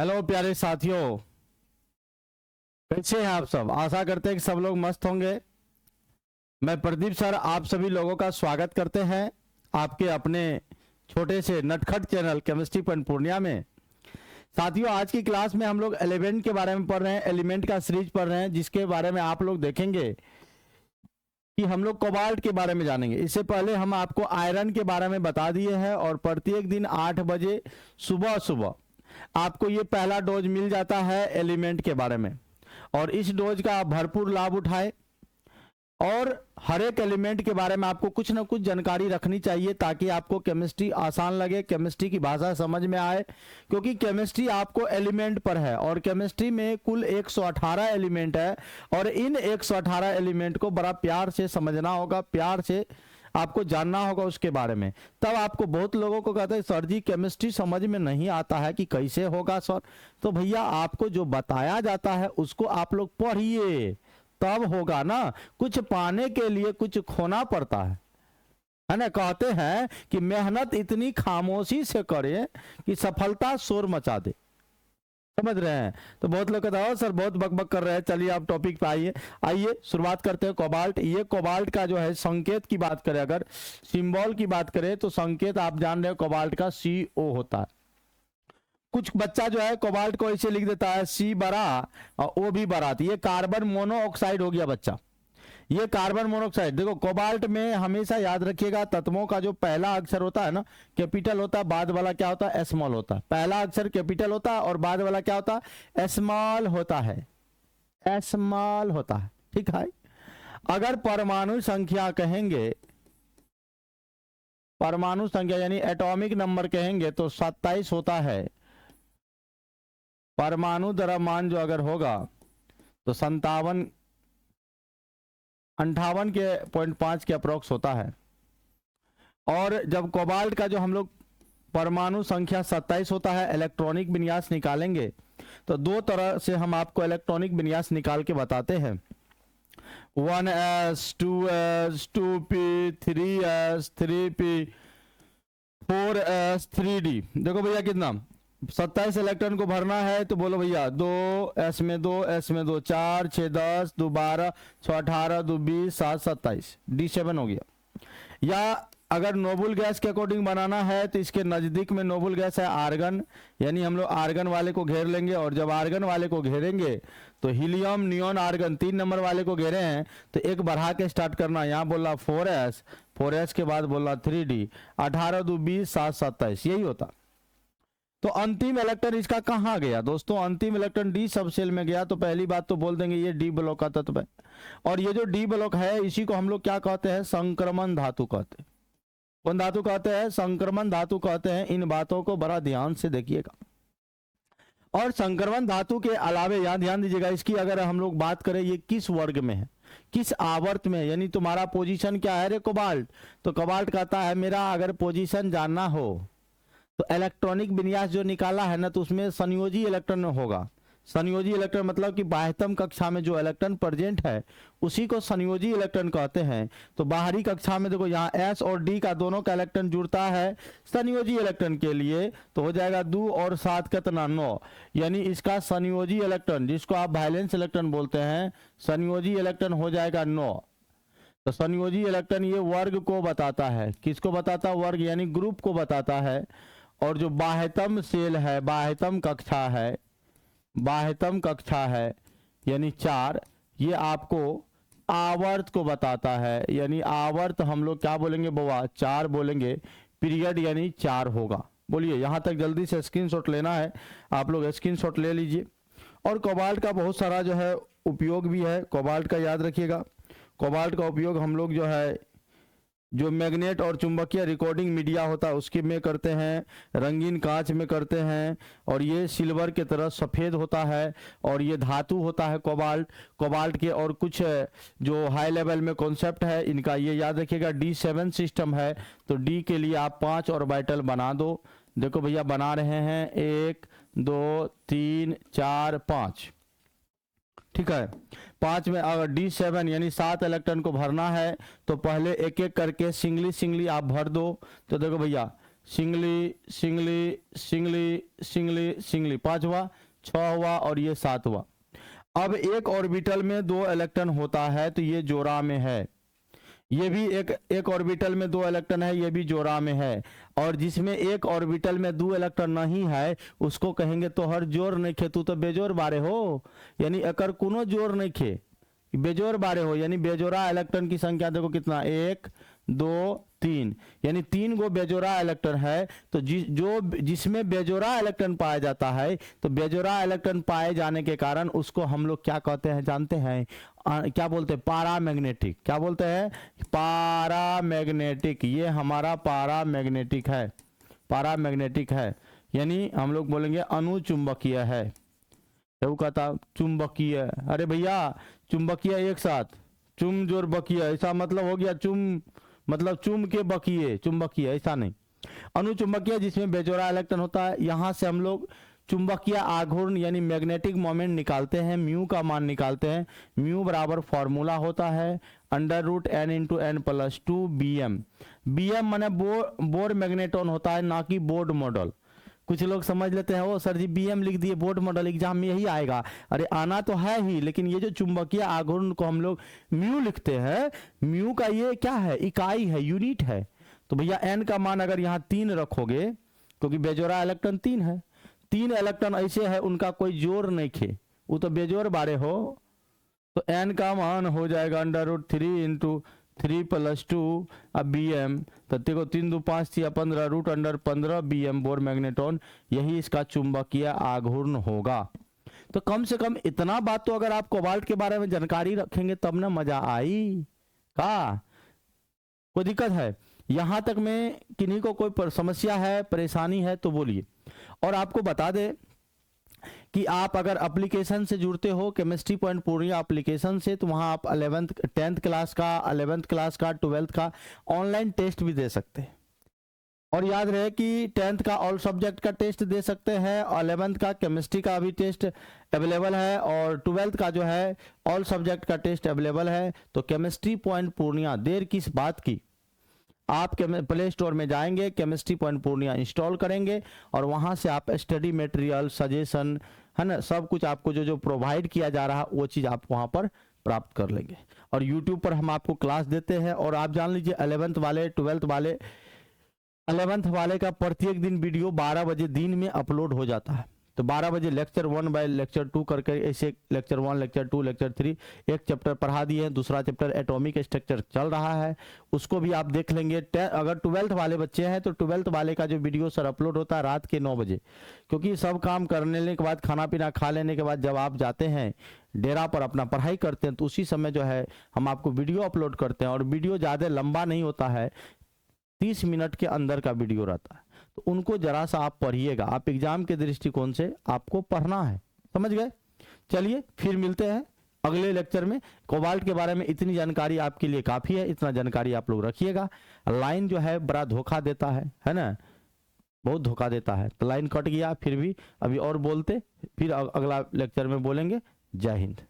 Hello प्यारे साथियों, कैसे हैं आप सब। आशा करते हैं कि सब लोग मस्त होंगे। मैं प्रदीप सर आप सभी लोगों का स्वागत करते हैं आपके अपने छोटे से नटखट चैनल केमिस्ट्री पॉइंट पूर्णिया में। साथियों, आज की क्लास में हम लोग एलिमेंट के बारे में पढ़ रहे हैं, एलिमेंट का सीरीज पढ़ रहे हैं, जिसके बारे में आप लोग देखेंगे कि हम लोग कोबाल्ट के बारे में जानेंगे। इससे पहले हम आपको आयरन के बारे में बता दिए हैं और प्रत्येक दिन 8 बजे सुबह सुबह आपको ये पहला डोज मिल जाता है एलिमेंट के बारे में, और इस डोज का आप भरपूर लाभ उठाएं। और हर एक एलिमेंट के बारे में आपको कुछ ना कुछ जानकारी रखनी चाहिए ताकि आपको केमिस्ट्री आसान लगे, केमिस्ट्री की भाषा समझ में आए, क्योंकि केमिस्ट्री आपको एलिमेंट पर है और केमिस्ट्री में कुल 118 एलिमेंट है और इन 118 एलिमेंट को बड़ा प्यार से समझना होगा, प्यार से आपको जानना होगा उसके बारे में। तब आपको बहुत लोगों को कहते हैं सर जी केमिस्ट्री समझ में नहीं आता है कि कैसे होगा सर। तो भैया आपको जो बताया जाता है उसको आप लोग पढ़िए, तब होगा ना। कुछ पाने के लिए कुछ खोना पड़ता है ना। कहते हैं कि मेहनत इतनी खामोशी से करे कि सफलता शोर मचा दे। समझ रहे हैं। तो बहुत लोग कहते हैं सर बहुत बकबक कर रहे हैं। चलिए आप टॉपिक पे आइए। आइए शुरुआत करते हैं। कोबाल्ट, ये कोबाल्ट का जो है संकेत की बात करें, अगर सिंबल की बात करें तो संकेत आप जान रहे हैं कोबाल्ट का CO होता है। कुछ बच्चा जो है कोबाल्ट को ऐसे लिख देता है C बड़ा और O भी बड़ा, तो ये कार्बन मोनोऑक्साइड हो गया बच्चा। ये कार्बन मोनोऑक्साइड, देखो कोबाल्ट में हमेशा याद रखिएगा तत्वों का जो पहला अक्षर होता है ना कैपिटल होता है, बाद वाला क्या होता है स्मॉल होता है। पहला अक्षर कैपिटल होता है और बाद वाला क्या होता है स्मॉल होता है, स्मॉल होता है। ठीक है। अगर परमाणु संख्या कहेंगे, परमाणु संख्या यानी एटॉमिक नंबर कहेंगे तो 27 होता है। परमाणु द्रव्यमान जो अगर होगा तो 58 के 0.5 के अप्रोक्स होता है। और जब कोबाल्ट का जो हम लोग परमाणु संख्या 27 होता है, इलेक्ट्रॉनिक विन्यास निकालेंगे तो दो तरह से हम आपको इलेक्ट्रॉनिक विन्यास निकाल के बताते हैं। 1s 2s 2p 3s 3p 4s 3d। देखो भैया कितना 27 इलेक्ट्रॉन को भरना है तो बोलो भैया 2s में 2s में 2 4 6 10 2 12 6 18 2 20 7 27 D7 हो गया। या अगर नोबल गैस के अकॉर्डिंग बनाना है तो इसके नजदीक में नोबल गैस है आर्गन, यानी हम लोग आर्गन वाले को घेर लेंगे। और जब आर्गन वाले को घेरेंगे तो हीलियम नियोन आर्गन 3 नंबर वाले को घेरे हैं तो एक बढ़ा के स्टार्ट करना। यहाँ बोला 4s के बाद बोला 3d 18 2 20 7 27 यही होता। तो अंतिम इलेक्ट्रॉन इसका कहां गया दोस्तों, अंतिम इलेक्ट्रॉन डी सब सेल में गया। तो पहली बात तो बोल देंगे ये डी ब्लॉक का तत्व है। और ये जो डी ब्लॉक है इसी को हम लोग क्या कहते हैं संक्रमण धातु कहते हैं। कौन धातु कहते हैं संक्रमण धातु कहते हैं। इन बातों को बड़ा ध्यान से देखिएगा। और संक्रमण धातु के अलावे यहां ध्यान दीजिएगा, इसकी अगर हम लोग बात करें ये किस वर्ग में है, किस आवर्त में, यानी तुम्हारा पोजीशन क्या है रे कोबाल्ट। तो कोबाल्ट कहता है मेरा अगर पोजीशन जानना हो तो इलेक्ट्रॉनिक विन्यास जो निकाला है ना तो उसमें संयोजी इलेक्ट्रॉन होगा। संयोजी इलेक्ट्रॉन मतलब कि बाह्यतम कक्षा में जो इलेक्ट्रॉन प्रेजेंट है उसी को संयोजी इलेक्ट्रॉन कहते हैं। तो बाहरी कक्षा में देखो यहाँ S और D का दोनों का इलेक्ट्रॉन जुड़ता है संयोजी इलेक्ट्रॉन के लिए, तो हो जाएगा 2 और 7 कितना 9, यानी इसका संयोजी इलेक्ट्रॉन जिसको आप वैलेंस इलेक्ट्रॉन बोलते हैं, संयोजी इलेक्ट्रॉन हो जाएगा 9। तो संयोजी इलेक्ट्रॉन ये वर्ग को बताता है, किसको बताता है वर्ग यानी ग्रुप को बताता है। और जो बाह्यतम सेल है, बाह्यतम कक्षा है यानी 4, ये आपको आवर्त को बताता है। यानी आवर्त हम लोग क्या बोलेंगे बउआ 4 बोलेंगे। पीरियड यानी 4 होगा। बोलिए यहां तक जल्दी से स्क्रीनशॉट लेना है, आप लोग स्क्रीनशॉट ले लीजिए। और कोबाल्ट का बहुत सारा जो है उपयोग भी है। कोबाल्ट का याद रखिएगा, कोबाल्ट का उपयोग हम लोग जो है जो मैग्नेट और चुंबकीय रिकॉर्डिंग मीडिया होता है उसके में करते हैं, रंगीन कांच में करते हैं। और ये सिल्वर के तरह सफ़ेद होता है और ये धातु होता है कोबाल्ट के। और कुछ जो हाई लेवल में कॉन्सेप्ट है इनका ये याद रखिएगा। D7 सिस्टम है तो D के लिए आप 5 ऑर्बिटल बना दो। देखो भैया बना रहे हैं 1 2 3 4 5, ठीक है। 5 में अगर D7 यानी 7 इलेक्ट्रॉन को भरना है तो पहले एक एक करके सिंगली आप भर दो। तो देखो भैया singly singly singly singly singly, 5 हुआ, 6 हुआ और ये 7 हुआ। अब एक ऑर्बिटल में 2 इलेक्ट्रॉन होता है तो ये जोड़ा में है, ये भी एक ऑर्बिटल में 2 इलेक्ट्रॉन है, ये भी जोड़ा में है। और जिसमें एक ऑर्बिटल में 2 इलेक्ट्रॉन नहीं है उसको कहेंगे तो हर जोर नहीं खे, तू तो बेजोर बारे हो, यानी अकर कोनो जोर नहीं खे, बेजोर बारे हो। यानी बेजोड़ा इलेक्ट्रॉन की संख्या देखो कितना, 1 2 3, यानी 3 गो बेजोड़ा इलेक्ट्रॉन है। तो जिसमें बेजोड़ा इलेक्ट्रॉन पाया जाता है, तो बेजोड़ा इलेक्ट्रॉन पाए जाने के कारण उसको हम लोग क्या कहते हैं जानते हैं, क्या बोलते हैं, पारामैग्नेटिक। क्या बोलते हैं, पारामैग्नेटिक। ये हमारा पारामैग्नेटिक है, पारामैग्नेटिक है, यानी हम लोग बोलेंगे अनुचुंबकीय है। क्या कहता, चुंबकीय। अरे भैया चुंबकीय एक साथ, चुम जोर बकीय, ऐसा मतलब हो गया चुम मतलब चुम के बकीय, चुंबकीय ऐसा नहीं। अनुचुंबकीय जिसमें बेजोड़ा इलेक्ट्रॉन होता है। यहां से हम लोग चुंबकीय आघूर्ण यानी मैग्नेटिक मोमेंट निकालते हैं, म्यू का मान निकालते हैं। म्यू बराबर फॉर्मूला होता है √n × n+2 BM। BM माने बोर मैग्नेटॉन होता है, ना कि बोर्ड मॉडल। कुछ लोग समझ लेते हैं, वो सर जी BM लिख दिए, बोर्ड मॉडल एग्जाम में यही आएगा। अरे आना तो है ही, लेकिन ये जो चुंबकीय आघूर्ण को हम लोग म्यू लिखते हैं, म्यू का ये क्या है, इकाई है, यूनिट है। तो भैया n का मान अगर यहाँ 3 रखोगे, क्योंकि बेजोड़ा इलेक्ट्रॉन 3 है, 3 इलेक्ट्रॉन ऐसे है उनका कोई जोर नहीं खे, वो तो बेजोर बारे हो, तो n का मान हो जाएगा √3 × 3+2 अब BM। तो देखो 3 2 5 3 15 √15 BM बोर मैग्नेटॉन, यही इसका चुंबकीय आघूर्ण होगा। तो कम से कम इतना बात तो अगर आप कोबाल्ट के बारे में जानकारी रखेंगे तब ना मजा आई का। कोई दिक्कत है यहां तक में, किन्हीं को कोई समस्या है, परेशानी है तो बोलिए। और आपको बता दे कि आप अगर एप्लीकेशन से जुड़ते हो केमिस्ट्री पॉइंट पूर्णिया एप्लीकेशन से, तो वहां आप 10th क्लास का, 11th क्लास का, 12th का ऑनलाइन टेस्ट भी दे सकते हैं। और याद रहे कि 10th का ऑल सब्जेक्ट का टेस्ट दे सकते हैं, 11th का केमिस्ट्री का भी टेस्ट अवेलेबल है, और 12th का जो है ऑल सब्जेक्ट का टेस्ट अवेलेबल है। तो केमिस्ट्री पॉइंट पूर्णिया, देर किस बात की, आप प्ले स्टोर में जाएंगे, केमिस्ट्री पॉइंट पूर्णिया इंस्टॉल करेंगे और वहां से आप स्टडी मटेरियल, सजेशन है ना, सब कुछ आपको जो प्रोवाइड किया जा रहा है वो चीज़ आप वहां पर प्राप्त कर लेंगे। और यूट्यूब पर हम आपको क्लास देते हैं। और आप जान लीजिए 11th वाले, 12th वाले, 11th वाले का प्रत्येक दिन वीडियो 12 बजे दिन में अपलोड हो जाता है। तो 12 बजे लेक्चर 1 बाय लेक्चर 2 करके, ऐसे लेक्चर 1, लेक्चर 2, लेक्चर 3 एक चैप्टर पढ़ा दिए हैं, दूसरा चैप्टर एटॉमिक स्ट्रक्चर चल रहा है, उसको भी आप देख लेंगे। अगर 12th वाले बच्चे हैं तो 12th वाले का जो वीडियो सर अपलोड होता है रात के 9 बजे, क्योंकि सब काम करने के बाद, खाना पीना खा लेने के बाद जब आप जाते हैं डेरा पर अपना पढ़ाई करते हैं, तो उसी समय जो है हम आपको वीडियो अपलोड करते हैं। और वीडियो ज़्यादा लंबा नहीं होता है, 30 मिनट के अंदर का वीडियो रहता है, तो उनको जरा सा आप पढ़िएगा। आप एग्जाम के दृष्टिकोण से आपको पढ़ना है, समझ गए। चलिए फिर मिलते हैं अगले लेक्चर में। कोबाल्ट के बारे में इतनी जानकारी आपके लिए काफ़ी है, इतना जानकारी आप लोग रखिएगा। लाइन जो है बड़ा धोखा देता है ना, बहुत धोखा देता है। तो लाइन कट गया, फिर भी अभी और बोलते, फिर अगला लेक्चर में बोलेंगे। जय हिंद।